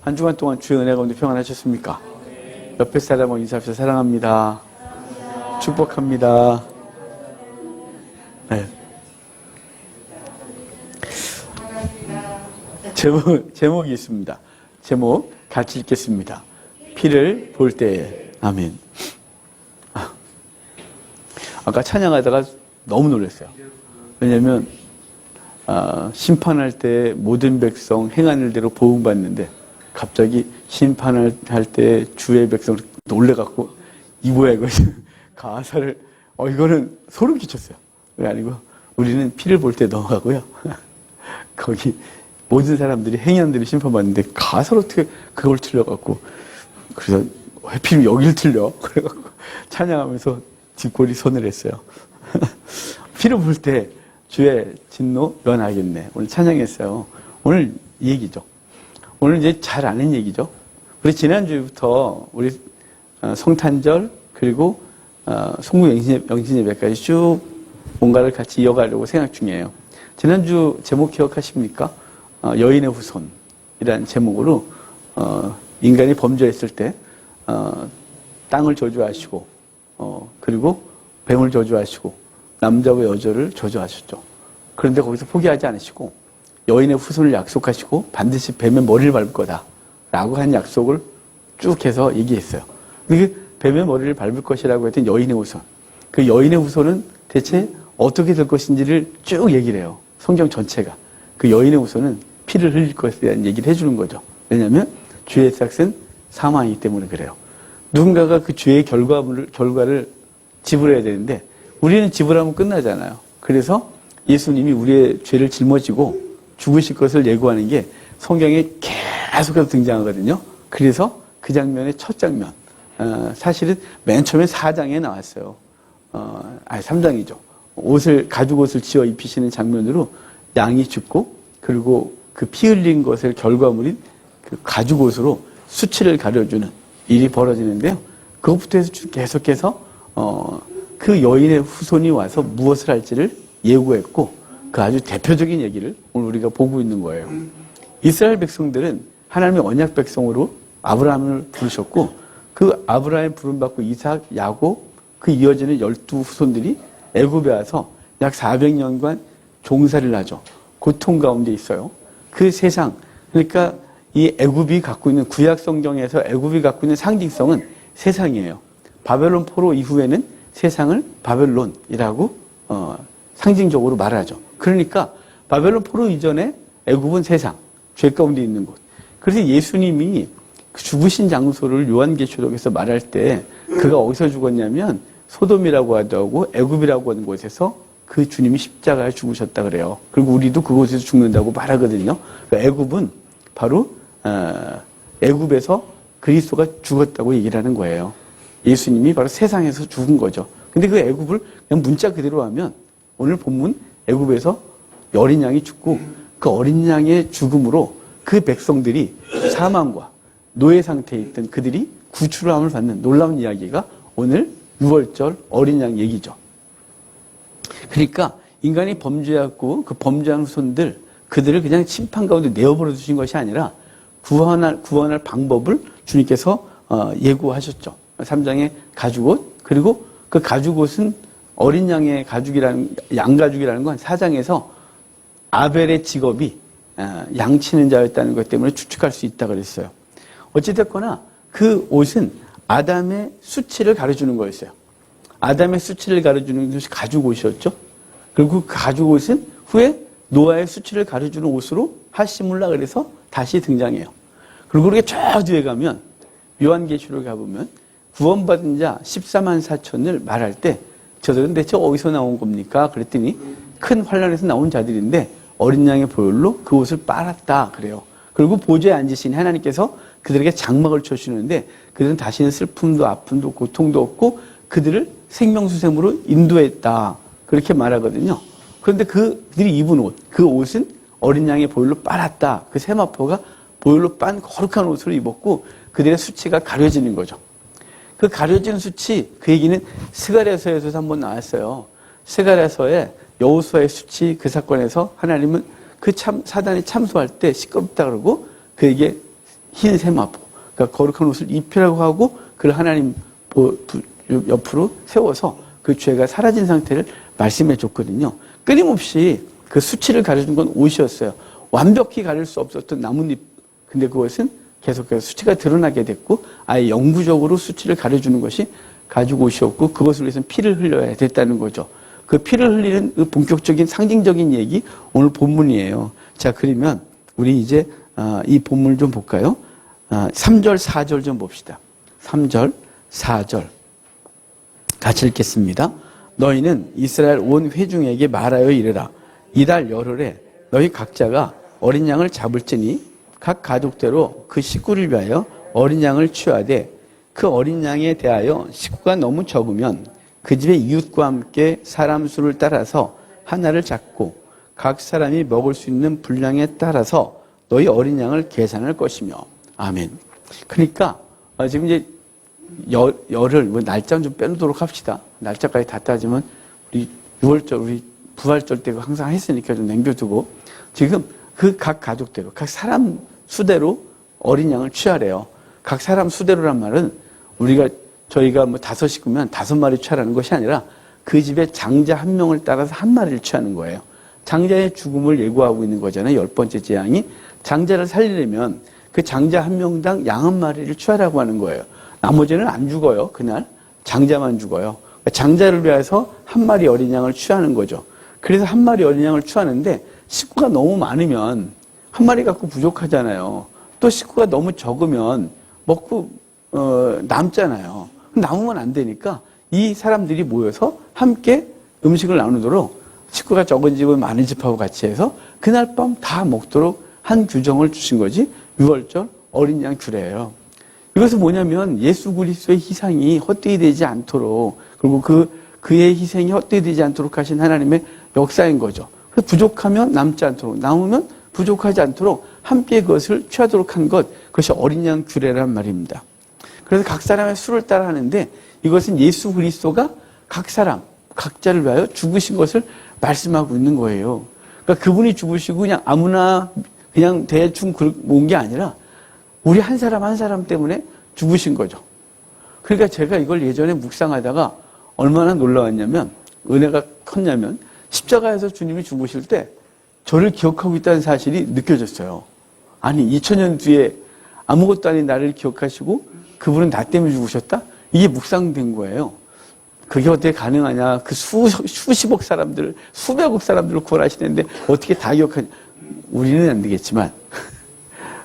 한 주간 동안 주의 은혜 가운데 평안하셨습니까? 옆에 사람하고 인사합시다. 사랑합니다. 축복합니다. 네. 제목이 있습니다. 제목 같이 읽겠습니다. 피를 볼 때에. 아멘. 아까 찬양하다가 너무 놀랐어요. 왜냐하면 심판할 때 모든 백성 행한 일대로 보응받는데 갑자기 심판할 때 주의 백성 놀래갖고 이 뭐야 이거 가사를 이거는 소름 끼쳤어요. 왜 아니고 우리는 피를 볼 때 넘어가고요. 거기 모든 사람들이 행한 대로 심판받는데 가사를 어떻게 그걸 틀려갖고 그래서 하필 여길 틀려 그래갖고 찬양하면서 뒷골이 서늘했어요. 피를 볼 때 주의 진노 면하겠네. 오늘 찬양했어요. 오늘 이 얘기죠. 오늘 이제 잘 아는 얘기죠. 우리 지난주부터 우리 성탄절 그리고 송구영신예배까지 쭉 뭔가를 같이 이어가려고 생각 중이에요. 지난주 제목 기억하십니까? 여인의 후손이라는 제목으로 인간이 범죄했을 때 땅을 저주하시고 그리고 뱀을 저주하시고 남자와 여자를 저주하셨죠. 그런데 거기서 포기하지 않으시고 여인의 후손을 약속하시고 반드시 뱀의 머리를 밟을 거다 라고 한 약속을 쭉 해서 얘기했어요. 그 뱀의 머리를 밟을 것이라고 했던 여인의 후손, 그 여인의 후손은 대체 어떻게 될 것인지를 쭉 얘기를 해요. 성경 전체가. 그 여인의 후손은 피를 흘릴 것에 대한 얘기를 해주는 거죠. 왜냐하면 죄의 삭은 사망이기 때문에 그래요. 누군가가 그 죄의 결과를 지불해야 되는데 우리는 지불하면 끝나잖아요. 그래서 예수님이 우리의 죄를 짊어지고 죽으실 것을 예고하는 게 성경에 계속해서 등장하거든요. 그래서 그 장면의 첫 장면, 사실은 맨 처음에 4장에 나왔어요. 3장이죠. 가죽 옷을 지어 입히시는 장면으로 양이 죽고 그리고 그 피 흘린 것의 결과물인 그 가죽 옷으로 수치를 가려주는 일이 벌어지는데요. 그것부터 해서 계속해서 그 여인의 후손이 와서 무엇을 할지를 예고했고 그 아주 대표적인 얘기를 오늘 우리가 보고 있는 거예요. 이스라엘 백성들은 하나님의 언약 백성으로 아브라함을 부르셨고 그 아브라함 부름받고 이삭, 야곱 그 이어지는 12후손들이 애굽에 와서 약 400년간 종살이를 하죠. 고통 가운데 있어요. 그 세상, 그러니까 이 애굽이 갖고 있는 구약 성경에서 애굽이 갖고 있는 상징성은 세상이에요. 바벨론 포로 이후에는 세상을 바벨론이라고 상징적으로 말하죠. 그러니까 바벨론 포로 이전에 애굽은 세상, 죄 가운데 있는 곳. 그래서 예수님이 죽으신 장소를 요한계시록에서 말할 때 그가 어디서 죽었냐면 소돔이라고 하고 애굽이라고 하는 곳에서 그 주님이 십자가에 죽으셨다 그래요. 그리고 우리도 그곳에서 죽는다고 말하거든요. 그러니까 애굽은 바로 애굽에서 그리스도가 죽었다고 얘기를 하는 거예요. 예수님이 바로 세상에서 죽은 거죠. 근데 그 애굽을 그냥 문자 그대로 하면 오늘 본문 애굽에서 어린 양이 죽고 그 어린 양의 죽음으로 그 백성들이 사망과 노예 상태에 있던 그들이 구출함을 받는 놀라운 이야기가 오늘 6월절 어린 양 얘기죠. 그러니까 인간이 범죄했고 그 범죄한 후손들 그들을 그냥 심판 가운데 내어버려 두신 것이 아니라 구원할 방법을 주님께서 예고하셨죠. 3장의 가죽옷 그리고 그 가죽옷은 어린 양의 양가죽이라는 건 4장에서 아벨의 직업이 양 치는 자였다는 것 때문에 추측할 수 있다 그랬어요. 어찌됐거나 그 옷은 아담의 수치를 가려주는 거였어요. 아담의 수치를 가려주는 것이 가죽옷이었죠. 그리고 그 가죽옷은 후에 노아의 수치를 가려주는 옷으로 하시물라 그래서 다시 등장해요. 그리고 그렇게 저 뒤에 가면 요한계시록에 가보면 구원받은 자 14만 4천을 말할 때 저들은 대체 어디서 나온 겁니까? 그랬더니 큰 환란에서 나온 자들인데 어린 양의 보혈로 그 옷을 빨았다 그래요. 그리고 보좌에 앉으신 하나님께서 그들에게 장막을 쳐주시는데 그들은 다시는 슬픔도 아픔도 고통도 없고 그들을 생명수샘으로 인도했다 그렇게 말하거든요. 그런데 그들이 입은 옷, 그 옷은 어린 양의 보혈로 빨았다. 그 세마포가 보혈로 빤 거룩한 옷을 입었고 그들의 수치가 가려지는 거죠. 그 가려진 수치, 그 얘기는 스가랴서에서 한번 나왔어요. 스가랴서에 여호수아의 수치 그 사건에서 하나님은 그 사단이 참소할 때 시끄럽다 그러고 그에게 흰 세마포, 그러니까 거룩한 옷을 입히라고 하고 그걸 하나님 옆으로 세워서 그 죄가 사라진 상태를 말씀해 줬거든요. 끊임없이 그 수치를 가려준 건 옷이었어요. 완벽히 가릴 수 없었던 나뭇잎. 근데 그것은 계속해서 수치가 드러나게 됐고 아예 영구적으로 수치를 가려주는 것이 가죽 옷이었고 그것을 위해서는 피를 흘려야 됐다는 거죠. 그 피를 흘리는 그 본격적인 상징적인 얘기 오늘 본문이에요. 자, 그러면 우리 이제 이 본문을 좀 볼까요? 3절, 4절 좀 봅시다. 3절, 4절 같이 읽겠습니다. 너희는 이스라엘 온 회중에게 말하여 이르라. 이달 열흘에 너희 각자가 어린 양을 잡을지니 각 가족대로 그 식구를 위하여 어린 양을 취하되 그 어린 양에 대하여 식구가 너무 적으면 그 집의 이웃과 함께 사람 수를 따라서 하나를 잡고 각 사람이 먹을 수 있는 분량에 따라서 너희 어린 양을 계산할 것이며. 아멘. 그러니까 지금 이제 열흘, 날짜는 좀 빼놓도록 합시다. 날짜까지 다 따지면 우리 6월절, 우리 부활절 때 항상 했으니까 좀 남겨두고 지금 그 각 가족대로, 각 사람 수대로 어린 양을 취하래요. 각 사람 수대로란 말은 저희가 5식구면 5마리 취하라는 것이 아니라 그 집에 장자 한 명을 따라서 한 마리를 취하는 거예요. 장자의 죽음을 예고하고 있는 거잖아요. 10번째 재앙이. 장자를 살리려면 그 장자 한 명당 양 한 마리를 취하라고 하는 거예요. 나머지는 안 죽어요. 그날 장자만 죽어요. 장자를 위해서 한 마리 어린 양을 취하는 거죠. 그래서 한 마리 어린 양을 취하는데 식구가 너무 많으면 한 마리 갖고 부족하잖아요. 또 식구가 너무 적으면 먹고 남잖아요. 남으면 안 되니까 이 사람들이 모여서 함께 음식을 나누도록 식구가 적은 집은 많은 집하고 같이 해서 그날 밤 다 먹도록 한 규정을 주신 거지. 6월절 어린 양 규례예요. 이것은 뭐냐면 예수 그리스도의 희생이 헛되이 되지 않도록 그리고 그의 희생이 헛되이 되지 않도록 하신 하나님의 역사인 거죠. 그래서 부족하면 남지 않도록 남으면 부족하지 않도록 함께 그것을 취하도록 한 것, 그것이 어린 양 규례란 말입니다. 그래서 각 사람의 수를 따라 하는데 이것은 예수 그리스도가 각 사람, 각자를 위하여 죽으신 것을 말씀하고 있는 거예요. 그러니까 그분이 죽으시고 그냥 아무나 그냥 대충 모은 게 아니라 우리 한 사람 한 사람 때문에 죽으신 거죠. 그러니까 제가 이걸 예전에 묵상하다가 얼마나 놀라웠냐면 은혜가 컸냐면 십자가에서 주님이 죽으실 때 저를 기억하고 있다는 사실이 느껴졌어요. 아니 2000년 뒤에 아무것도 아닌 나를 기억하시고 그분은 나 때문에 죽으셨다? 이게 묵상된 거예요. 그게 어떻게 가능하냐. 그 수십억 사람들, 수백억 사람들을 구원하시는데 어떻게 다 기억하냐. 우리는 안 되겠지만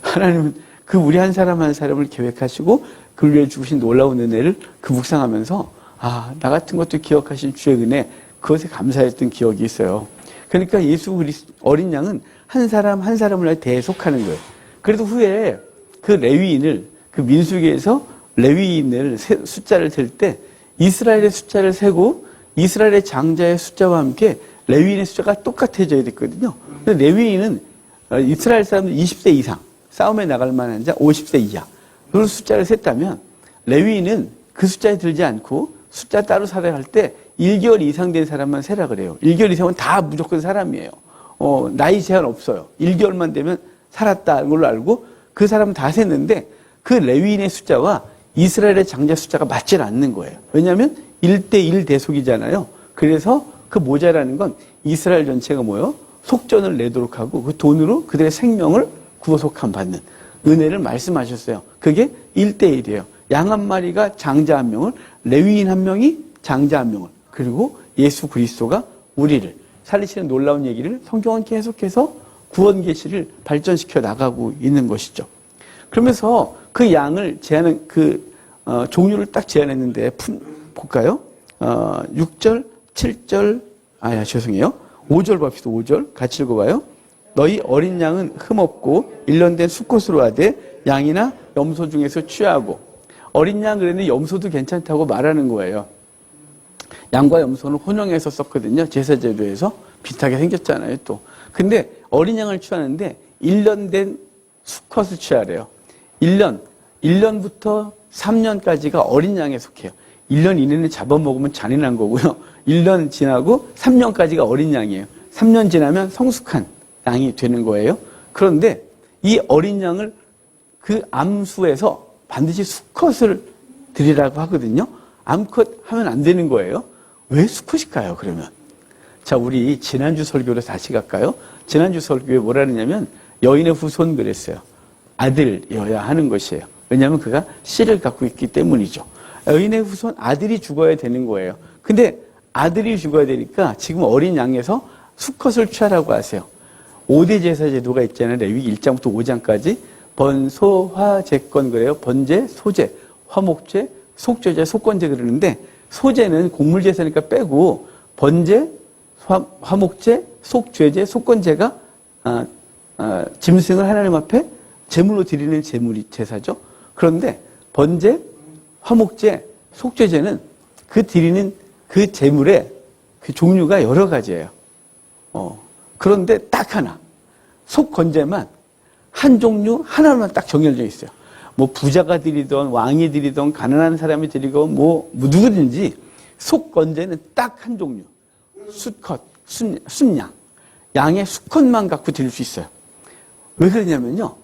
하나님은 그 우리 한 사람 한 사람을 계획하시고 그를 위해 주신 놀라운 은혜를 그 묵상하면서 나 같은 것도 기억하신 주의 은혜, 그것에 감사했던 기억이 있어요. 그러니까 예수 그리스도 어린 양은 한 사람 한 사람을 대속하는 거예요. 그래도 후에 그 레위인을 그 민수기에서 레위인을 숫자를 셀 때 이스라엘의 숫자를 세고 이스라엘의 장자의 숫자와 함께 레위인의 숫자가 똑같아져야 됐거든요. 근데 레위인은 이스라엘 사람들 20세 이상 싸움에 나갈 만한 자 50세 이하 그런 숫자를 셌다면 레위인은 그 숫자에 들지 않고 숫자 따로 살아갈 때 1개월 이상 된 사람만 세라 그래요. 1개월 이상은 다 무조건 사람이에요. 나이 제한 없어요. 1개월만 되면 살았다는 걸로 알고 그 사람은 다 셌는데 그 레위인의 숫자와 이스라엘의 장자 숫자가 맞질 않는 거예요. 왜냐하면 1대1 대속이잖아요. 그래서 그 모자라는 건 이스라엘 전체가 뭐예요? 속전을 내도록 하고 그 돈으로 그들의 생명을 구속함 받는 은혜를 말씀하셨어요. 그게 1대1이에요. 양 한 마리가 장자 한 명을, 레위인 한 명이 장자 한 명을, 그리고 예수 그리스도가 우리를 살리시는 놀라운 얘기를 성경은 계속해서 구원 계시를 발전시켜 나가고 있는 것이죠. 그러면서 그 양을 제한은 종류를 딱 제한했는데 볼까요? 6절, 7절, 죄송해요. 5절 봅시다. 5절 같이 읽어봐요. 너희 어린 양은 흠없고 일련된 수컷으로 하되 양이나 염소 중에서 취하고. 어린 양 그랬는데 염소도 괜찮다고 말하는 거예요. 양과 염소는 혼용해서 썼거든요. 제사제도에서 비슷하게 생겼잖아요. 또 근데 어린 양을 취하는데 1년 된 수컷을 취하래요. 1년부터 3년까지가 어린 양에 속해요. 1년 이내는 잡아먹으면 잔인한 거고요. 1년 지나고 3년까지가 어린 양이에요. 3년 지나면 성숙한 양이 되는 거예요. 그런데 이 어린 양을 그 암수에서 반드시 수컷을 드리라고 하거든요. 암컷 하면 안 되는 거예요. 왜 수컷일까요, 그러면? 자, 우리 지난주 설교로 다시 갈까요? 지난주 설교에 뭐라 그러냐면 여인의 후손 그랬어요. 아들이어야 하는 것이에요. 왜냐하면 그가 씨를 갖고 있기 때문이죠. 여인의 후손 아들이 죽어야 되는 거예요. 근데 아들이 죽어야 되니까 지금 어린 양에서 수컷을 취하라고 하세요. 5대 제사 제도가 있잖아요. 레위기 1장부터 5장까지 번소화제권 그래요. 번제, 소제, 화목제, 속죄제, 속건제 그러는데 소제는 곡물제사니까 빼고 번제, 화목제, 속죄제, 속건제가 짐승을 하나님 앞에 제물로 드리는 제물이 제사죠. 그런데 번제, 화목제, 속죄제는 그 드리는 그 제물의 그 종류가 여러 가지예요. 그런데 딱 하나, 속건제만 한 종류 하나만 딱 정해져 있어요. 뭐 부자가 드리던 왕이 드리던 가난한 사람이 드리고 뭐 누구든지 속건제는 딱 한 종류. 수컷, 순양. 양의 수컷만 갖고 드릴 수 있어요. 왜 그러냐면요.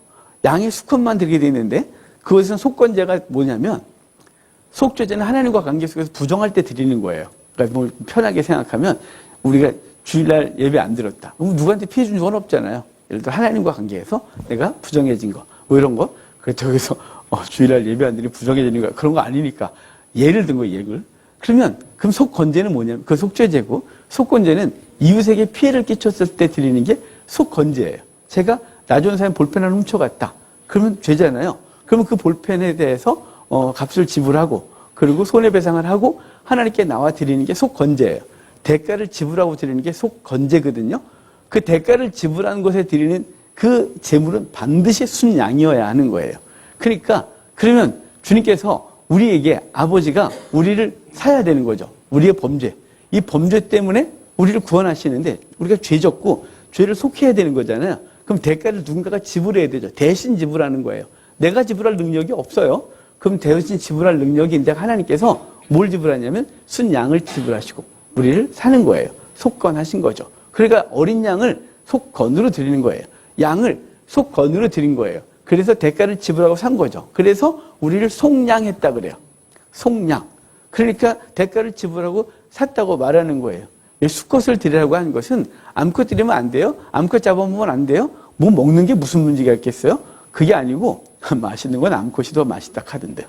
양의 수컷만 드리게 되어 있는데 그것은 속건제가 뭐냐면 속죄제는 하나님과 관계 속에서 부정할 때 드리는 거예요. 그러니까 뭐 편하게 생각하면 우리가 주일날 예배 안 드렸다. 그럼 누구한테 피해 준 적은 없잖아요. 예를 들어 하나님과 관계에서 내가 부정해진 거, 뭐 이런 거. 그래서 저기서 주일날 예배 안 드리면 부정해지는 거 그런 거 아니니까 예를 든 거예요, 예를. 그러면 그럼 속건제는 뭐냐면 그 속죄제고 속건제는 이웃에게 피해를 끼쳤을 때 드리는 게 속건제예요. 제가 나 좋은 사람 볼펜 하나 훔쳐갔다. 그러면 죄잖아요. 그러면 그 볼펜에 대해서 값을 지불하고 그리고 손해배상을 하고 하나님께 나와 드리는 게 속건제예요. 대가를 지불하고 드리는 게 속건제거든요. 그 대가를 지불하는 것에 드리는 그 제물은 반드시 순양이어야 하는 거예요. 그러니까 그러면 주님께서 우리에게 아버지가 우리를 사야 되는 거죠. 우리의 범죄. 이 범죄 때문에 우리를 구원하시는데 우리가 죄졌고 죄를 속해야 되는 거잖아요. 그럼 대가를 누군가가 지불해야 되죠. 대신 지불하는 거예요. 내가 지불할 능력이 없어요. 그럼 대신 지불할 능력이 이제 하나님께서 뭘 지불하냐면 순양을 지불하시고 우리를 사는 거예요. 속건하신 거죠. 그러니까 어린 양을 속건으로 드리는 거예요. 양을 속건으로 드린 거예요. 그래서 대가를 지불하고 산 거죠. 그래서 우리를 속량했다 그래요. 속량. 그러니까 대가를 지불하고 샀다고 말하는 거예요. 수컷을 드리라고 하는 것은 암컷 드리면 안 돼요? 암컷 잡아먹으면 안 돼요? 뭐 먹는 게 무슨 문제가 있겠어요? 그게 아니고 맛있는 건 암컷이 더 맛있다 하던데.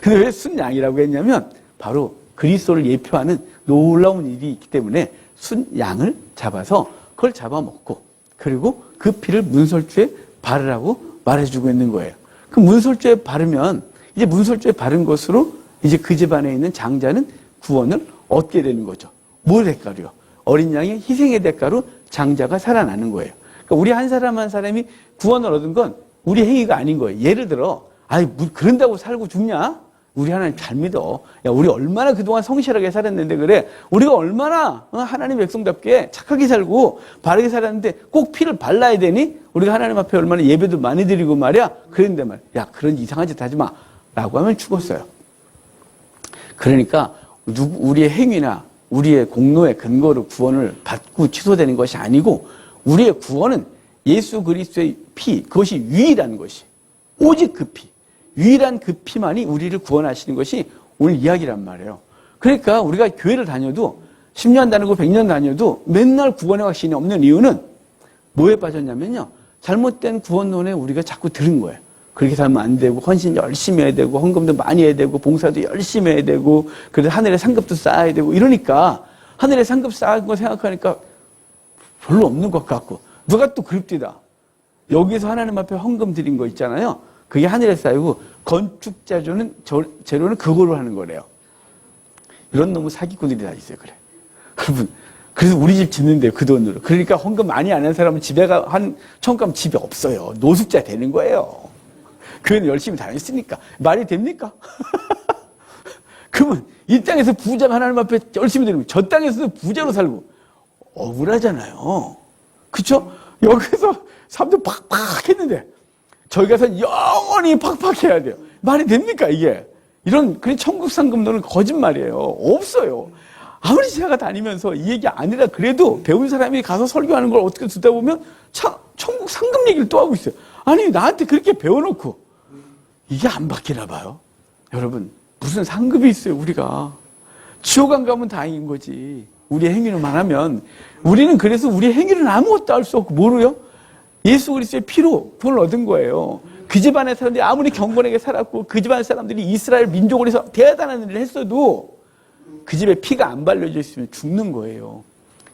근데 왜 순양이라고 했냐면 바로 그리스도를 예표하는 놀라운 일이 있기 때문에 순양을 잡아서 그걸 잡아먹고 그리고 그 피를 문설주에 바르라고 말해주고 있는 거예요. 그 문설주에 바르면 이제 문설주에 바른 것으로 이제 그 집안에 있는 장자는 구원을 얻게 되는 거죠. 뭘 대가로요? 어린 양의 희생의 대가로 장자가 살아나는 거예요. 그러니까 우리 한 사람 한 사람이 구원을 얻은 건 우리 행위가 아닌 거예요. 예를 들어, 그런다고 살고 죽냐? 우리 하나님 잘 믿어. 야, 우리 얼마나 그동안 성실하게 살았는데 그래. 우리가 얼마나 하나님 백성답게 착하게 살고 바르게 살았는데 꼭 피를 발라야 되니? 우리가 하나님 앞에 얼마나 예배도 많이 드리고 말이야. 그런데 말이야. 야, 그런 이상한 짓 하지 마. 라고 하면 죽었어요. 그러니까 우리의 행위나 우리의 공로의 근거로 구원을 받고 취소되는 것이 아니고 우리의 구원은 예수 그리스도의 피, 그것이 유일한 것이. 오직 그 피. 유일한 그 피만이 우리를 구원하시는 것이 오늘 이야기란 말이에요. 그러니까 우리가 교회를 다녀도 10년 다니고 100년 다녀도 맨날 구원의 확신이 없는 이유는 뭐에 빠졌냐면요. 잘못된 구원론에 우리가 자꾸 들은 거예요. 그렇게 살면 안 되고 헌신 열심히 해야 되고 헌금도 많이 해야 되고 봉사도 열심히 해야 되고 그래서 하늘의 상급도 쌓아야 되고 이러니까 하늘의 상급 쌓은 거 생각하니까 별로 없는 것 같고 누가 또 그립디다. 여기서 하나님 앞에 헌금 드린 거 있잖아요. 그게 하늘에 쌓이고 건축자 재료는 그거로 하는 거래요. 이런 놈의 사기꾼들이 다 있어요. 그래. 여러분 그래서 우리 집 짓는데요. 그 돈으로. 그러니까 헌금 많이 안 한 사람은 집에가 처음 가면 집에 없어요. 노숙자 되는 거예요. 교회는 열심히 다녔으니까. 말이 됩니까? 그러면 이 땅에서 부자가 하나님 앞에 열심히 드리면 저 땅에서도 부자로 살고 억울하잖아요. 그쵸? 여기서 사람들 팍팍 했는데 저희 가서 영원히 팍팍해야 돼요. 말이 됩니까 이게? 그런 천국 상급론은 거짓말이에요. 없어요. 아무리 제가 다니면서 이 얘기 아니라 그래도 배운 사람이 가서 설교하는 걸 어떻게 듣다 보면 천국 상급 얘기를 또 하고 있어요. 아니 나한테 그렇게 배워놓고 이게 안 바뀌나 봐요. 여러분 무슨 상급이 있어요 우리가. 지옥 안 가면 다행인 거지. 우리의 행위를만 하면. 우리는 그래서 우리의 행위는 아무것도 할 수 없고 뭐로요? 예수 그리스도의 피로 구원을 얻은 거예요. 그 집안의 사람들이 아무리 경건하게 살았고 그 집안의 사람들이 이스라엘 민족을 해서 대단한 일을 했어도 그 집에 피가 안 발려져 있으면 죽는 거예요.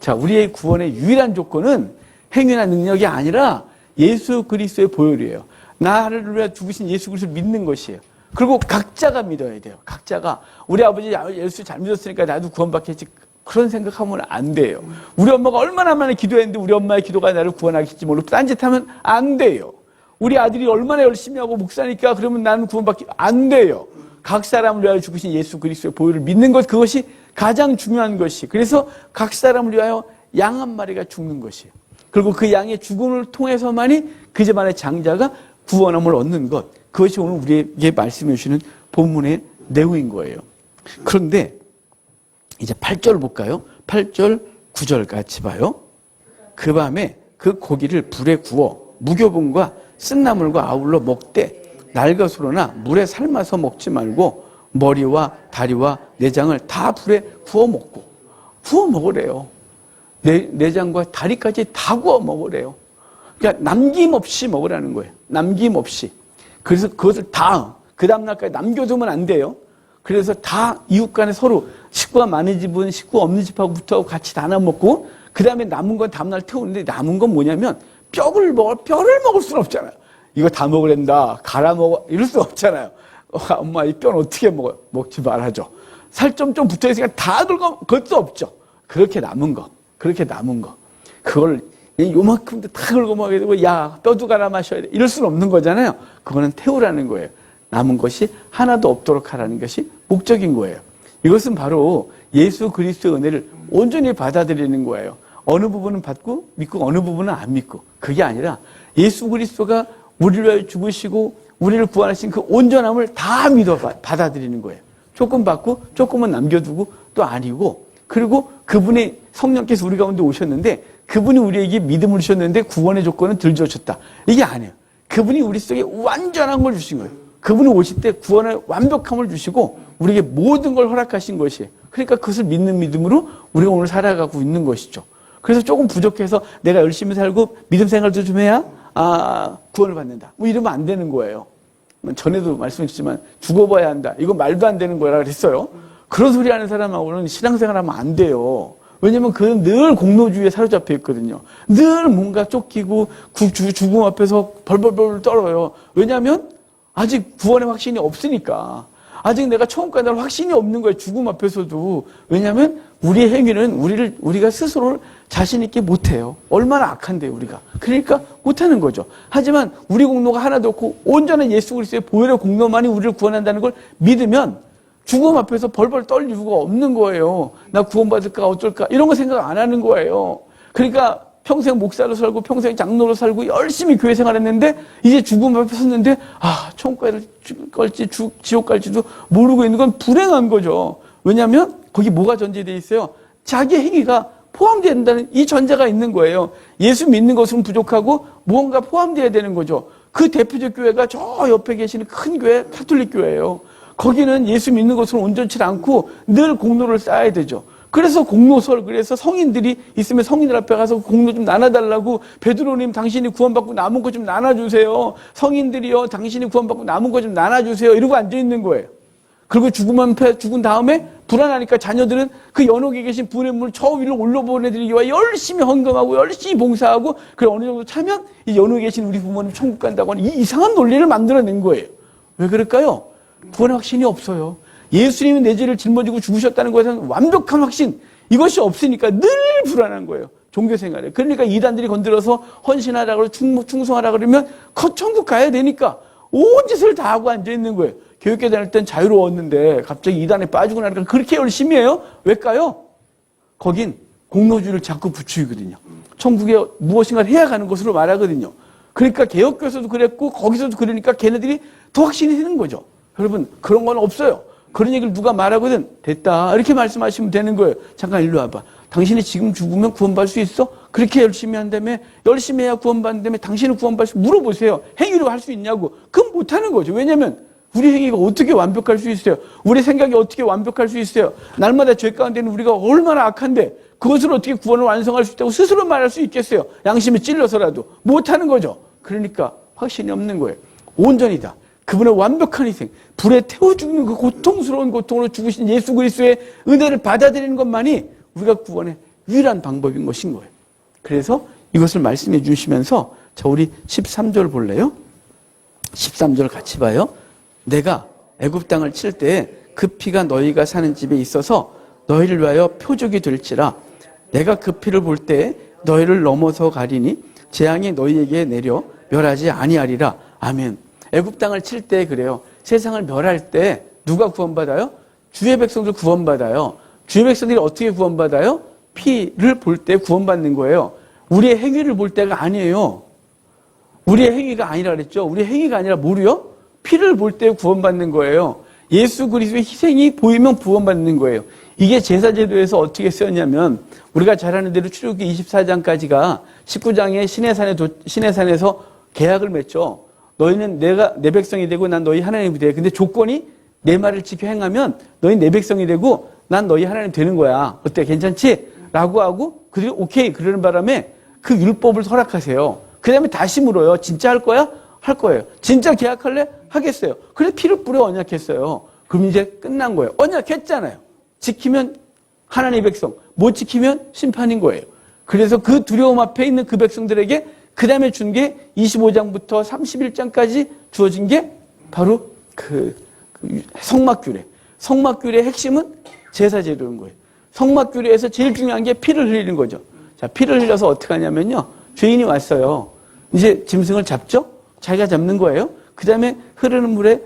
자, 우리의 구원의 유일한 조건은 행위나 능력이 아니라 예수 그리스도의 보혈이에요. 나를 위해 죽으신 예수 그리스도를 믿는 것이에요. 그리고 각자가 믿어야 돼요. 각자가. 우리 아버지 예수 잘 믿었으니까 나도 구원받겠지. 그런 생각하면 안 돼요. 우리 엄마가 얼마나 많이 기도했는데 우리 엄마의 기도가 나를 구원하겠지 모르고 딴짓하면 안 돼요. 우리 아들이 얼마나 열심히 하고 목사니까 그러면 나는 구원받기 안 돼요. 각 사람을 위하여 죽으신 예수 그리스도의 보혈을 믿는 것, 그것이 가장 중요한 것이. 그래서 각 사람을 위하여 양 한 마리가 죽는 것이에요. 그리고 그 양의 죽음을 통해서만이 그 집안의 장자가 구원함을 얻는 것, 그것이 오늘 우리에게 말씀해 주시는 본문의 내용인 거예요. 그런데 이제 8절 볼까요? 8절 9절 같이 봐요. 그 밤에 그 고기를 불에 구워 무교분과 쓴나물과 아울러 먹되 날것으로나 물에 삶아서 먹지 말고 머리와 다리와 내장을 다 불에 구워 먹으래요. 내장과 다리까지 다 구워 먹으래요. 그러니까 남김없이 먹으라는 거예요. 남김없이. 그래서 그것을 다 그 다음날까지 남겨두면 안 돼요. 그래서 다 이웃 간에 서로 식구가 많은 집은 식구 없는 집하고부터 같이 나눠 먹고, 그 다음에 남은 건 다음날 태우는데, 남은 건 뭐냐면 뼈를 먹을 수는 없잖아요. 이거 다 먹으란다, 갈아 먹어, 이럴 수 없잖아요. 엄마 이 뼈는 어떻게 먹어요? 먹지 말아줘. 살 좀 붙어 있으니까 다 긁어, 그것도 없죠. 그렇게 남은 거. 그걸 요만큼도 다 긁어 먹어야 되고, 야, 뼈도 갈아 마셔야 돼. 이럴 수는 없는 거잖아요. 그거는 태우라는 거예요. 남은 것이 하나도 없도록 하라는 것이 목적인 거예요. 이것은 바로 예수 그리스도의 은혜를 온전히 받아들이는 거예요. 어느 부분은 받고 믿고 어느 부분은 안 믿고. 그게 아니라 예수 그리스도가 우리를 위하여 죽으시고 우리를 구원하신 그 온전함을 다 믿어 받아들이는 거예요. 조금 받고 조금은 남겨두고 또 아니고, 그리고 그분의 성령께서 우리 가운데 오셨는데 그분이 우리에게 믿음을 주셨는데 구원의 조건은 덜 주셨다. 이게 아니에요. 그분이 우리 속에 완전한 걸 주신 거예요. 그분이 오실 때 구원의 완벽함을 주시고 우리에게 모든 걸 허락하신 것이에요. 그러니까 그것을 믿는 믿음으로 우리가 오늘 살아가고 있는 것이죠. 그래서 조금 부족해서 내가 열심히 살고 믿음 생활도 좀 해야 구원을 받는다, 뭐 이러면 안 되는 거예요. 전에도 말씀드렸지만 죽어봐야 한다, 이거 말도 안 되는 거라 그랬어요. 그런 소리 하는 사람하고는 신앙생활하면 안 돼요. 왜냐면 그는 늘 공로주의에 사로잡혀 있거든요. 늘 뭔가 쫓기고 죽음 앞에서 벌벌벌 떨어요. 왜냐하면 아직 구원의 확신이 없으니까. 아직 내가 처음 간다는 확신이 없는 거예요. 죽음 앞에서도. 왜냐하면 우리의 행위는 우리가 스스로를 자신 있게 못해요. 얼마나 악한데요, 우리가. 그러니까 못하는 거죠. 하지만 우리 공로가 하나도 없고 온전한 예수 그리스도의 보혈의 공로만이 우리를 구원한다는 걸 믿으면 죽음 앞에서 벌벌 떨 이유가 없는 거예요. 나 구원받을까 어쩔까 이런 거 생각 안 하는 거예요. 그러니까 평생 목사로 살고 평생 장로로 살고 열심히 교회 생활했는데 이제 죽음 앞에 섰는데 천국 갈지 지옥 갈지도 모르고 있는 건 불행한 거죠. 왜냐하면 거기 뭐가 전제되어 있어요? 자기 행위가 포함된다는 이 전제가 있는 거예요. 예수 믿는 것은 부족하고 무언가 포함되어야 되는 거죠. 그 대표적 교회가 저 옆에 계시는 큰 교회, 가톨릭 교회예요. 거기는 예수 믿는 것으로 온전치 않고 늘 공로를 쌓아야 되죠. 그래서 공로설, 그래서 성인들이 있으면 성인들 앞에 가서 공로 좀 나눠달라고, 베드로님 당신이 구원받고 남은 거 좀 나눠주세요. 성인들이요, 당신이 구원받고 남은 거 좀 나눠주세요. 이러고 앉아있는 거예요. 그리고 죽은 다음에 불안하니까 자녀들은 그 연옥에 계신 분의 물을 저 위로 올려보내드리기 위해 열심히 헌금하고 열심히 봉사하고, 그래 어느 정도 차면 이 연옥에 계신 우리 부모님 천국 간다고 하는 이 이상한 논리를 만들어낸 거예요. 왜 그럴까요? 구원의 확신이 없어요. 예수님이 내 죄를 짊어지고 죽으셨다는 것에 대한 완벽한 확신, 이것이 없으니까 늘 불안한 거예요. 종교생활에. 그러니까 이단들이 건드려서 헌신하라 그러고 충성하라 그러면 천국 가야 되니까 온 짓을 다 하고 앉아있는 거예요. 교육계 다닐 땐 자유로웠는데 갑자기 이단에 빠지고 나니까 그렇게 열심히 해요? 왜일까요? 거긴 공로주의를 자꾸 부추기거든요. 천국에 무엇인가를 해야 가는 것으로 말하거든요. 그러니까 개혁교에서도 그랬고 거기서도 그러니까 걔네들이 더 확신이 되는 거죠. 여러분, 그런 건 없어요. 그런 얘기를 누가 말하거든, 됐다 이렇게 말씀하시면 되는 거예요. 잠깐 일로 와봐. 당신이 지금 죽으면 구원받을 수 있어? 그렇게 열심히 한다며? 열심히 해야 구원받는다며? 당신은 구원받을 수 물어보세요. 행위로 할 수 있냐고. 그건 못하는 거죠. 왜냐하면 우리 행위가 어떻게 완벽할 수 있어요? 우리 생각이 어떻게 완벽할 수 있어요? 날마다 죄 가운데는 우리가 얼마나 악한데 그것을 어떻게 구원을 완성할 수 있다고 스스로 말할 수 있겠어요? 양심에 찔러서라도 못하는 거죠. 그러니까 확신이 없는 거예요. 온전이다. 그분의 완벽한 희생, 불에 태워 죽는 그 고통스러운 고통으로 죽으신 예수 그리스도의 은혜를 받아들이는 것만이 우리가 구원의 유일한 방법인 것인 거예요. 그래서 이것을 말씀해 주시면서 자, 우리 13절 볼래요? 13절 같이 봐요. 내가 애굽 땅을 칠 때 그 피가 너희가 사는 집에 있어서 너희를 위하여 표적이 될지라. 내가 그 피를 볼 때 너희를 넘어서 가리니 재앙이 너희에게 내려 멸하지 아니하리라. 아멘. 애굽 땅을 칠 때 그래요. 세상을 멸할 때 누가 구원받아요? 주의 백성들 구원받아요. 주의 백성들이 어떻게 구원받아요? 피를 볼 때 구원받는 거예요. 우리의 행위를 볼 때가 아니에요. 우리의 행위가 아니라 그랬죠. 우리의 행위가 아니라 뭐로요? 피를 볼 때 구원받는 거예요. 예수 그리스도의 희생이 보이면 구원받는 거예요. 이게 제사제도에서 어떻게 쓰였냐면 우리가 잘 아는 대로 출애굽기 24장까지가 19장에 시내산에서 계약을 맺죠. 너희는 내가 내 백성이 되고 난 너희 하나님이 돼. 근데 조건이 내 말을 지켜 행하면 너희 내 백성이 되고 난 너희 하나님 되는 거야. 어때? 괜찮지? 라고 하고 그리고 오케이 그러는 바람에 그 율법을 허락하세요. 그 다음에 다시 물어요. 진짜 할 거야? 할 거예요. 진짜 계약할래? 하겠어요. 그래서 피를 뿌려 언약했어요. 그럼 이제 끝난 거예요. 언약했잖아요. 지키면 하나님의 백성, 못 지키면 심판인 거예요. 그래서 그 두려움 앞에 있는 그 백성들에게 그 다음에 준 게 25장부터 31장까지 주어진 게 바로 그 성막규례. 성막규례의 핵심은 제사제도인 거예요. 성막규례에서 제일 중요한 게 피를 흘리는 거죠. 자, 피를 흘려서 어떻게 하냐면요. 죄인이 왔어요. 이제 짐승을 잡죠? 자기가 잡는 거예요. 그 다음에 흐르는 물에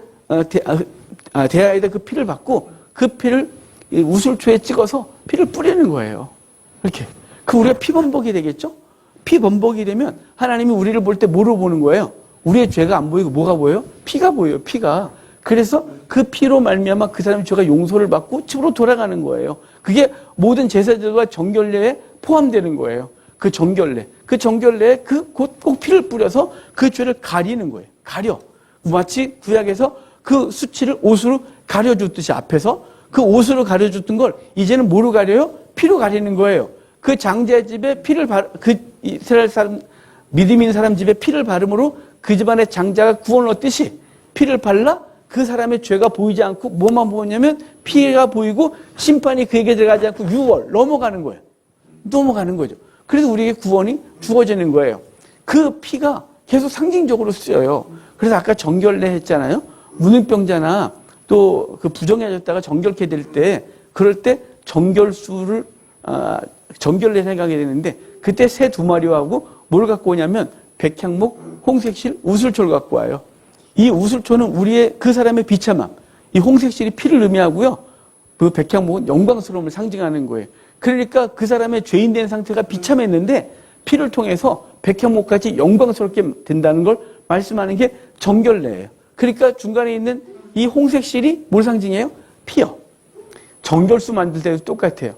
대야에다 그 피를 받고 그 피를 우슬초에 찍어서 피를 뿌리는 거예요. 이렇게. 그 우리가 피범벅이 되겠죠? 피범벅이 되면 하나님이 우리를 볼 때 뭐로 보는 거예요? 우리의 죄가 안 보이고 뭐가 보여요? 피가 보여요. 피가. 그래서 그 피로 말미암아 그 사람의 죄가 용서를 받고 집으로 돌아가는 거예요. 그게 모든 제사제도와 정결례에 포함되는 거예요. 그 정결례에 꼭 피를 뿌려서 그 죄를 가리는 거예요. 가려. 마치 구약에서 그 수치를 옷으로 가려줬듯이 앞에서 그 옷으로 가려줬던 걸 이제는 뭐로 가려요? 피로 가리는 거예요. 그 장자 집에 그 이스라엘 사람, 믿음 있는 사람 집에 피를 바름으로 그 집안의 장자가 구원을 얻듯이 피를 발라 그 사람의 죄가 보이지 않고 뭐만 보냐면 피가 보이고 심판이 그에게 들어가지 않고 유월 넘어가는 거예요. 넘어가는 거죠. 그래서 우리에게 구원이 주어지는 거예요. 그 피가 계속 상징적으로 쓰여요. 그래서 아까 정결례 했잖아요. 문둥병자나 또 그 부정해졌다가 정결케 될 때 그럴 때 정결례를 생각하게 되는데 그때 새 2마리하고 뭘 갖고 오냐면 백향목, 홍색실, 우슬초를 갖고 와요. 이 우슬초는 우리의 그 사람의 비참함, 이 홍색실이 피를 의미하고요. 그 백향목은 영광스러움을 상징하는 거예요. 그러니까 그 사람의 죄인 된 상태가 비참했는데 피를 통해서 백향목까지 영광스럽게 된다는 걸 말씀하는 게 정결례예요. 그러니까 중간에 있는 이 홍색실이 뭘 상징해요? 피요. 정결수 만들 때도 똑같아요.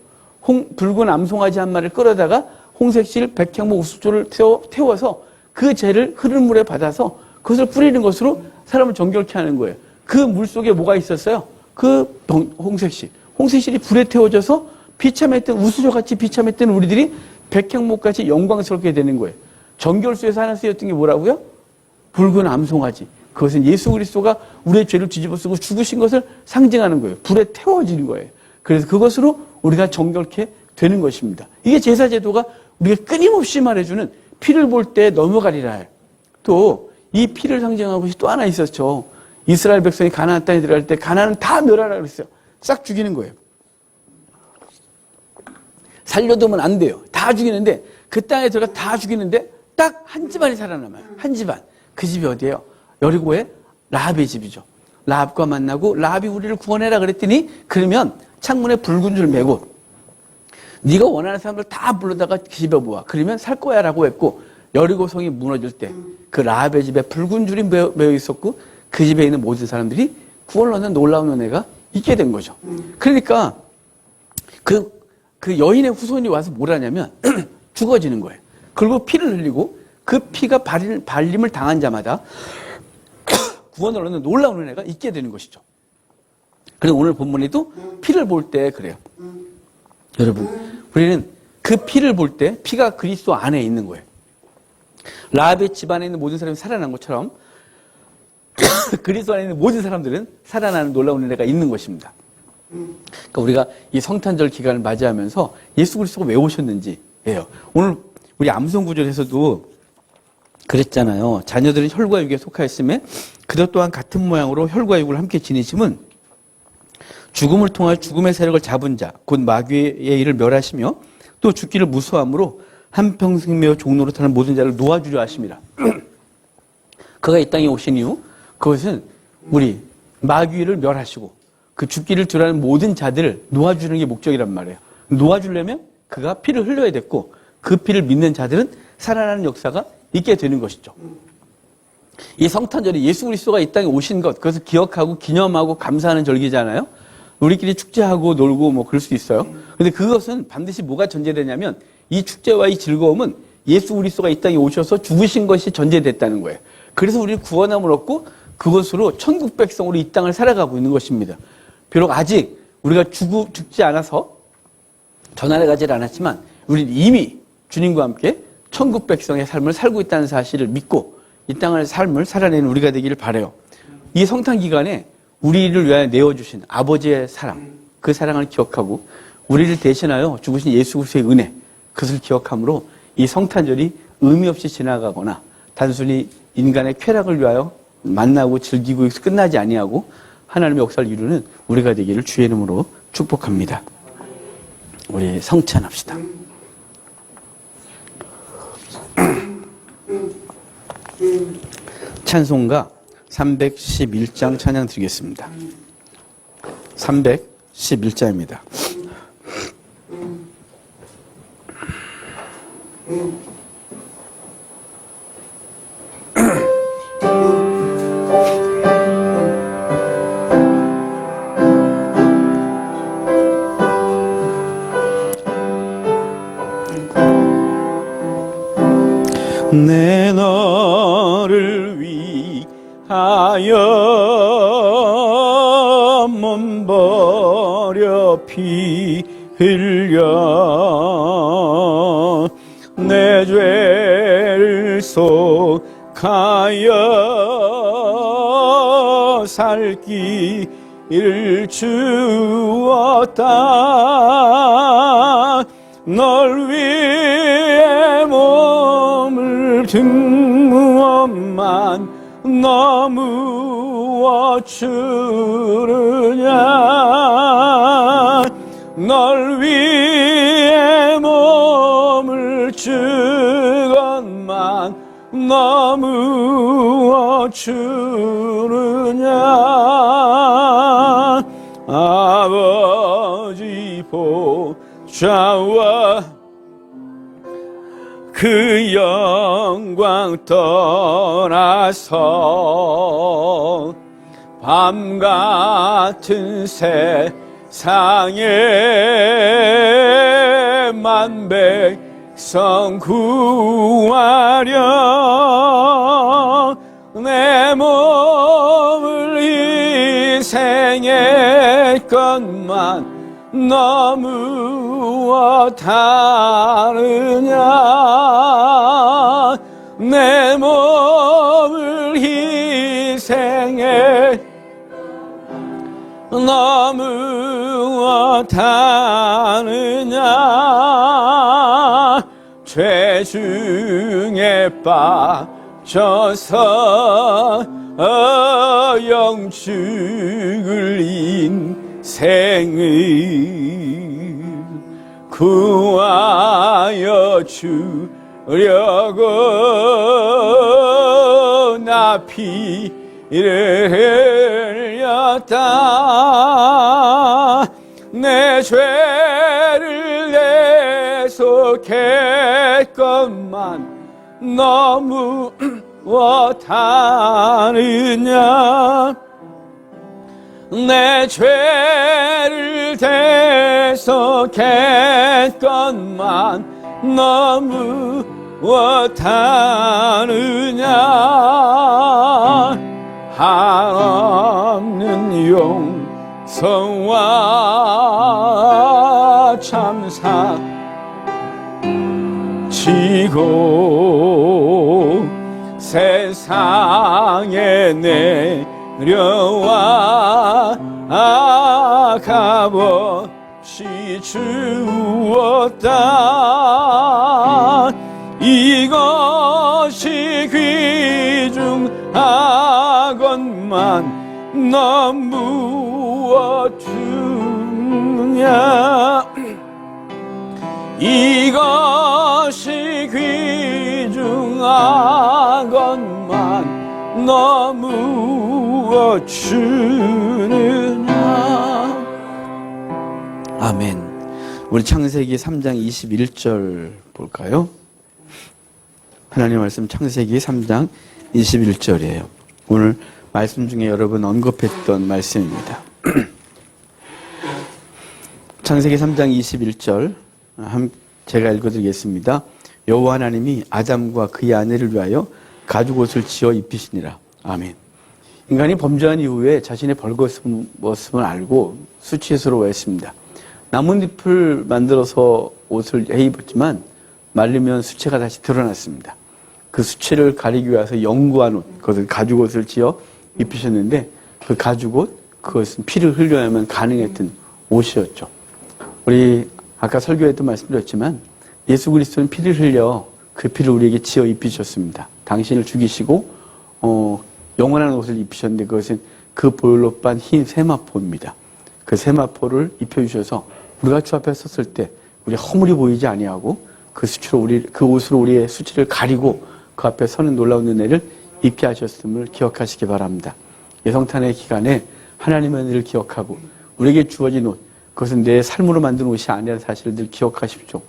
붉은 암송아지 한 마리를 끌어다가 홍색실, 백향목, 우슬초를 태워서 그 죄를 흐르는 물에 받아서 그것을 뿌리는 것으로 사람을 정결케 하는 거예요. 그 물 속에 뭐가 있었어요? 그 홍색실. 홍색실이 불에 태워져서 비참했던 우슬초같이 비참했던 우리들이 백향목같이 영광스럽게 되는 거예요. 정결수에서 하나 쓰였던 게 뭐라고요? 붉은 암송아지. 그것은 예수 그리스도가 우리의 죄를 뒤집어 쓰고 죽으신 것을 상징하는 거예요. 불에 태워지는 거예요. 그래서 그것으로 우리가 정결케 되는 것입니다. 이게 제사제도가 우리가 끊임없이 말해주는 피를 볼 때 넘어가리라. 또 이 피를 상징하는 것이 또 하나 있었죠. 이스라엘 백성이 가나안 땅에 들어갈 때 가나안은 다 멸하라 그랬어요. 싹 죽이는 거예요. 살려두면 안 돼요. 다 죽이는데 그 땅에 들어가 다 죽이는데 딱 한 집안이 살아남아요. 한 집안. 그 집이 어디예요? 여리고의 라합의 집이죠. 라합과 만나고 라합이 우리를 구원해라 그랬더니 그러면 창문에 붉은 줄 매고 네가 원하는 사람들 다 불러다가 집에 모아. 그러면 살 거야 라고 했고 여리고 성이 무너질 때 그 라합의 집에 붉은 줄이 매여 있었고 그 집에 있는 모든 사람들이 구원을 얻는 놀라운 은혜가 있게 된 거죠. 그러니까 그 그 여인의 후손이 와서 뭘 하냐면 죽어지는 거예요. 그리고 피를 흘리고 그 피가 발림을 당한 자마다 구원을 얻는 놀라운 은혜가 있게 되는 것이죠. 그래서 오늘 본문에도 피를 볼 때 그래요. 여러분, 우리는 그 피를 볼 때 피가 그리스도 안에 있는 거예요. 라합의 집안에 있는 모든 사람이 살아난 것처럼 그리스도 안에 있는 모든 사람들은 살아나는 놀라운 은혜가 있는 것입니다. 그러니까 우리가 이 성탄절 기간을 맞이하면서 예수 그리스도가 왜 오셨는지예요. 오늘 우리 암송 구절에서도 그랬잖아요. 자녀들은 혈과 육에 속하였음에 그것 또한 같은 모양으로 혈과 육을 함께 지니심은 죽음을 통하여 죽음의 세력을 잡은 자, 곧 마귀의 일을 멸하시며 또 죽기를 무수함으로 한평생매어 종로로 타는 모든 자를 놓아주려 하심이라. 그가 이 땅에 오신 이유, 그것은 우리 마귀를 멸하시고 그 죽기를 두려워하는 모든 자들을 놓아주는 게 목적이란 말이에요. 놓아주려면 그가 피를 흘려야 됐고 그 피를 믿는 자들은 살아나는 역사가 있게 되는 것이죠. 이 성탄절이 예수 그리스도가 이 땅에 오신 것, 그것을 기억하고 기념하고 감사하는 절기잖아요. 우리끼리 축제하고 놀고 뭐 그럴 수 있어요. 근데 그것은 반드시 뭐가 전제되냐면 이 축제와 이 즐거움은 예수 그리스도가 이 땅에 오셔서 죽으신 것이 전제됐다는 거예요. 그래서 우리는 구원함을 얻고 그것으로 천국 백성으로 이 땅을 살아가고 있는 것입니다. 비록 아직 우리가 죽지 않아서 전환해 가지 않았지만 우리는 이미 주님과 함께 천국 백성의 삶을 살고 있다는 사실을 믿고 이 땅을 삶을 살아내는 우리가 되기를 바라요. 이 성탄 기간에 우리를 위하여 내어주신 아버지의 사랑, 그 사랑을 기억하고 우리를 대신하여 죽으신 예수 그리스도의 은혜, 그것을 기억함으로 이 성탄절이 의미 없이 지나가거나 단순히 인간의 쾌락을 위하여 만나고 즐기고 끝나지 아니하고 하나님의 역사를 이루는 우리가 되기를 주의 이름으로 축복합니다. 우리 성찬합시다. 찬송가 311장 찬양 드리겠습니다. 311장입니다. 내 너를 위하여 몸 버려 피 흘려 내 죄를 속하여 살 길을 주었다. 널 위해 몸을 등무엄만 너무어 주느냐. 널 위해 몸을 주건만 너무어 주느냐. 아버지 보좌와 그 영광 떠나서 밤 같은 세상에 만 백성 구하려 내 몸을 희생했건만 너무어 다르냐. 내 몸을 희생해 너무어 다르냐. 죄 중에 빠져서 영축을 인생을 구하여 주려고 나 피를 흘렸다. 내 죄를 내속했건만 너무어 다르냐. 내 죄를 대속했건만 너무 무엇하느냐. 한없는 용서와 참사 지고 세상에 내려와 값없이 주었다. 이것이 귀중하건만 너무 무엇 주냐. 이것이 귀중하건만 너무 무엇 주느냐. 아멘. 우리 창세기 3장 21절 볼까요? 하나님 말씀 창세기 3장 21절이에요. 오늘 말씀 중에 여러분 언급했던 말씀입니다. 창세기 3장 21절 제가 읽어드리겠습니다. 여호와 하나님이 아담과 그의 아내를 위하여 가죽옷을 지어 입히시니라. 아멘. 인간이 범죄한 이후에 자신의 벌거벗음을 알고 수치스러워했습니다. 나뭇잎을 만들어서 옷을 해 입었지만 말리면 수치가 다시 드러났습니다. 그 수치를 가리기 위해서 연구한 옷, 그것을 가죽옷을 지어 입히셨는데 그 가죽옷, 그것은 피를 흘려야만 가능했던 옷이었죠. 우리 아까 설교에도 말씀드렸지만 예수 그리스도는 피를 흘려 그 피를 우리에게 지어 입히셨습니다. 당신을 죽이시고 영원한 옷을 입히셨는데 그것은 그 보혈로 빤 흰 세마포입니다. 그 세마포를 입혀주셔서 우리가 주 앞에 섰을 때 우리 허물이 보이지 아니하고 그 옷으로 우리의 수치를 가리고 그 앞에 서는 놀라운 은혜를 입게 하셨음을 기억하시기 바랍니다. 예성탄의 기간에 하나님의 은혜를 기억하고 우리에게 주어진 옷, 그것은 내 삶으로 만든 옷이 아니라는 사실을 늘 기억하십시오.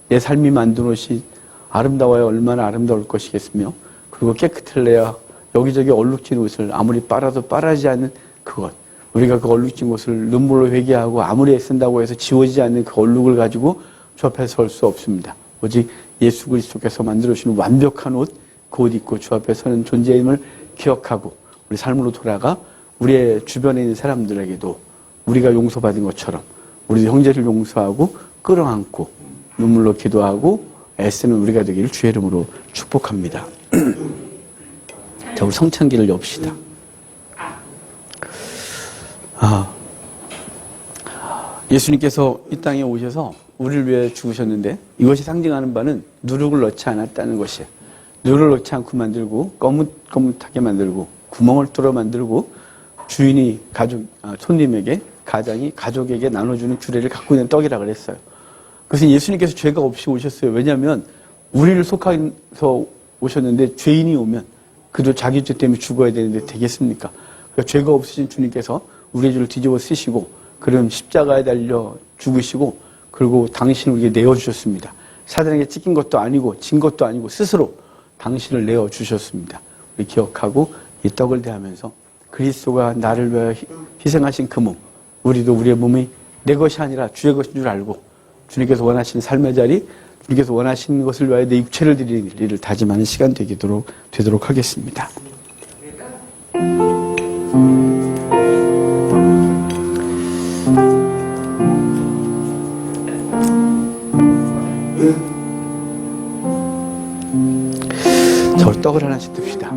내 삶이 만든 옷이 아름다워야 얼마나 아름다울 것이겠으며, 그리고 깨끗해야 여기저기 얼룩진 옷을 아무리 빨아도 빨아지지 않는 그것, 우리가 그 얼룩진 옷을 눈물로 회개하고 아무리 애쓴다고 해서 지워지지 않는 그 얼룩을 가지고 주 앞에 설 수 없습니다. 오직 예수 그리스도께서 만들어주신 완벽한 옷, 그 옷 입고 주 앞에 서는 존재임을 기억하고 우리 삶으로 돌아가 우리의 주변에 있는 사람들에게도 우리가 용서받은 것처럼 우리도 형제를 용서하고 끌어안고 눈물로 기도하고 애쓰는 우리가 되기를 주의 이름으로 축복합니다. 자, 우리 성찬기를 엽시다. 예수님께서 이 땅에 오셔서 우리를 위해 죽으셨는데 이것이 상징하는 바는 누룩을 넣지 않았다는 것이에요. 누룩을 넣지 않고 만들고 거뭇하게 만들고 구멍을 뚫어 만들고 주인이 손님에게 가장이 가족에게 나눠주는 규례를 갖고 있는 떡이라 그랬어요. 그것은 예수님께서 죄가 없이 오셨어요. 왜냐하면 우리를 속아서 오셨는데 죄인이 오면 그도 자기 죄 때문에 죽어야 되는데 되겠습니까? 그러니까 죄가 없으신 주님께서 우리의 죄를 뒤집어 쓰시고 그런 십자가에 달려 죽으시고 그리고 당신을 우리에게 내어주셨습니다. 사단에게 찢긴 것도 아니고 진 것도 아니고 스스로 당신을 내어주셨습니다. 우리 기억하고 이 떡을 대하면서 그리스도가 나를 위하여 희생하신 그 몸, 우리도 우리의 몸이 내 것이 아니라 주의 것인 줄 알고 주님께서 원하시는 삶의 자리, 주님께서 원하시는 것을 위하여 내 육체를 드리는 일을 다짐하는 시간 되도록 하겠습니다. 자, 우리 떡을 하나씩 듭시다.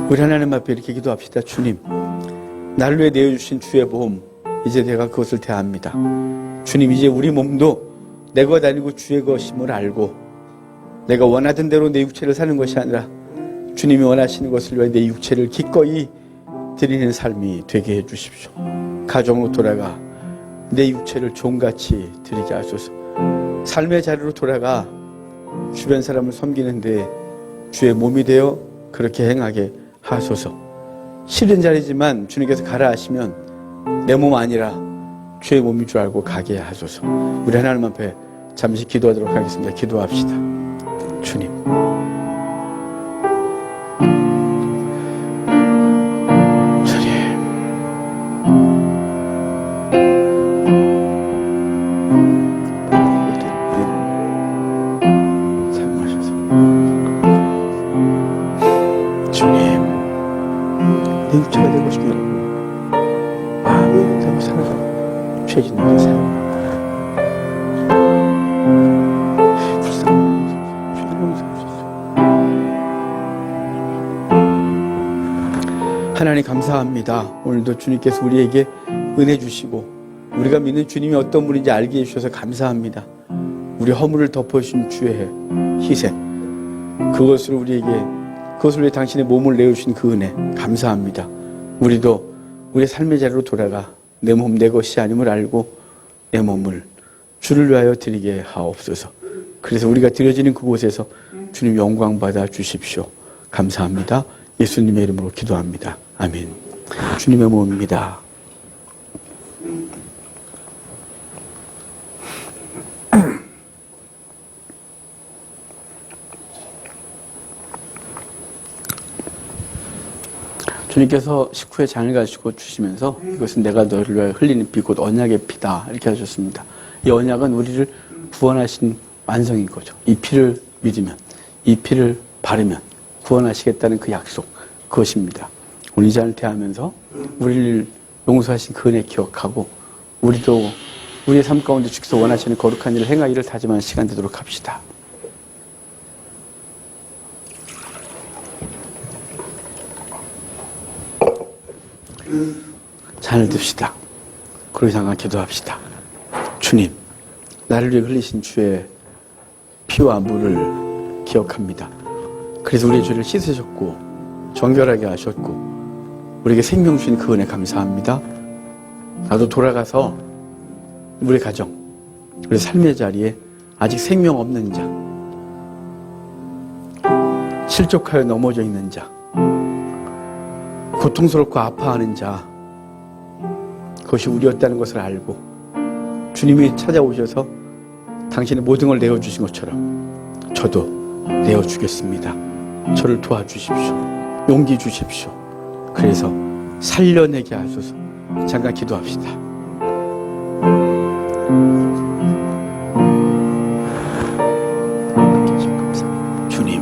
우리 하나님 앞에 이렇게 기도합시다. 주님, 나를 위해 내어주신 주의 보험, 이제 내가 그것을 대합니다. 주님, 이제 우리 몸도 내 것 아니고 주의 것임을 알고 내가 원하던 대로 내 육체를 사는 것이 아니라 주님이 원하시는 것을 위해 내 육체를 기꺼이 드리는 삶이 되게 해주십시오. 가정으로 돌아가 내 육체를 종같이 드리게 하소서. 삶의 자리로 돌아가 주변 사람을 섬기는데 주의 몸이 되어 그렇게 행하게 하소서. 싫은 자리지만 주님께서 가라 하시면 내 몸 아니라 주의 몸인 줄 알고 가게 하소서. 우리 하나님 앞에 잠시 기도하도록 하겠습니다. 기도합시다. 주님, 주님, 능처가 되고 싶으라고 마음을 되고 살아가고 죄짓는 게 사용. 하나님 감사합니다. 오늘도 주님께서 우리에게 은혜 주시고 우리가 믿는 주님이 어떤 분인지 알게 해주셔서 감사합니다. 우리 허물을 덮어주신 주의 희생, 그것을 위해 당신의 몸을 내어주신 그 은혜 감사합니다. 우리도 우리의 삶의 자리로 돌아가 내 몸 내 것이 아님을 알고 내 몸을 주를 위하여 드리게 하옵소서. 그래서 우리가 드려지는 그곳에서 주님 영광 받아 주십시오. 감사합니다. 예수님의 이름으로 기도합니다. 아멘. 주님의 몸입니다. 주님께서 식후에 잔을 가지고 주시면서 이것은 내가 너를 위하여 흘리는 피 곧 언약의 피다 이렇게 하셨습니다. 이 언약은 우리를 구원하신 완성인 거죠. 이 피를 믿으면, 이 피를 바르면 구원하시겠다는 그 약속, 그것입니다. 오늘 이 잔을 대하면서 우리를 용서하신 그 은혜 기억하고 우리도 우리의 삶 가운데 주께서 원하시는 거룩한 일을 행하기를 다짐하는 시간 되도록 합시다. 잔을 듭시다. 그러기 잠깐 기도합시다. 주님, 나를 위해 흘리신 주의 피와 물을 기억합니다. 그래서 우리의 죄를 씻으셨고 정결하게 하셨고 우리에게 생명 주신 그 은혜 감사합니다. 나도 돌아가서 우리 가정, 우리 삶의 자리에 아직 생명 없는 자, 실족하여 넘어져 있는 자, 고통스럽고 아파하는 자, 그것이 우리였다는 것을 알고 주님이 찾아오셔서 당신의 모든 걸 내어주신 것처럼 저도 내어주겠습니다. 저를 도와주십시오. 용기 주십시오. 그래서 살려내게 하소서. 잠깐 기도합시다. 감사합니다. 주님,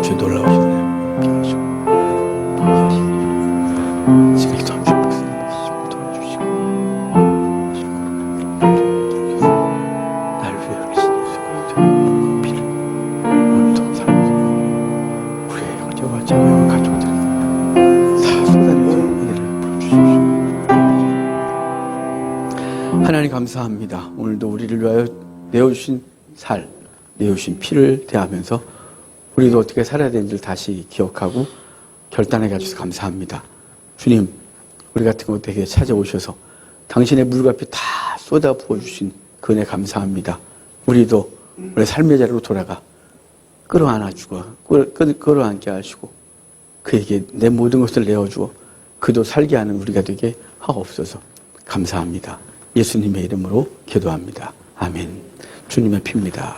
주 놀라우신 은혜 하시고 지금 기도합시다. 도와주시고 나를 위해 흘리신 예수 피를 오늘도 사랑하고 우리의 형제와 자매와 가족들 다 쏟아내서 은혜를 풀어주십시오. 하나님 감사합니다. 오늘도 우리를 위하여 내어주신 내어주신 피를 대하면서 우리도 어떻게 살아야 되는지를 다시 기억하고 결단하게 해주셔서 감사합니다. 주님, 우리 같은 곳에게 찾아오셔서 당신의 물과 피 다 쏟아 부어주신 그 은혜 감사합니다. 우리도 우리 삶의 자리로 돌아가 끌어안아주고 끌어안게 하시고 그에게 내 모든 것을 내어주어 그도 살게 하는 우리가 되게 하옵소서. 감사합니다. 예수님의 이름으로 기도합니다. 아멘. 주님의 피입니다.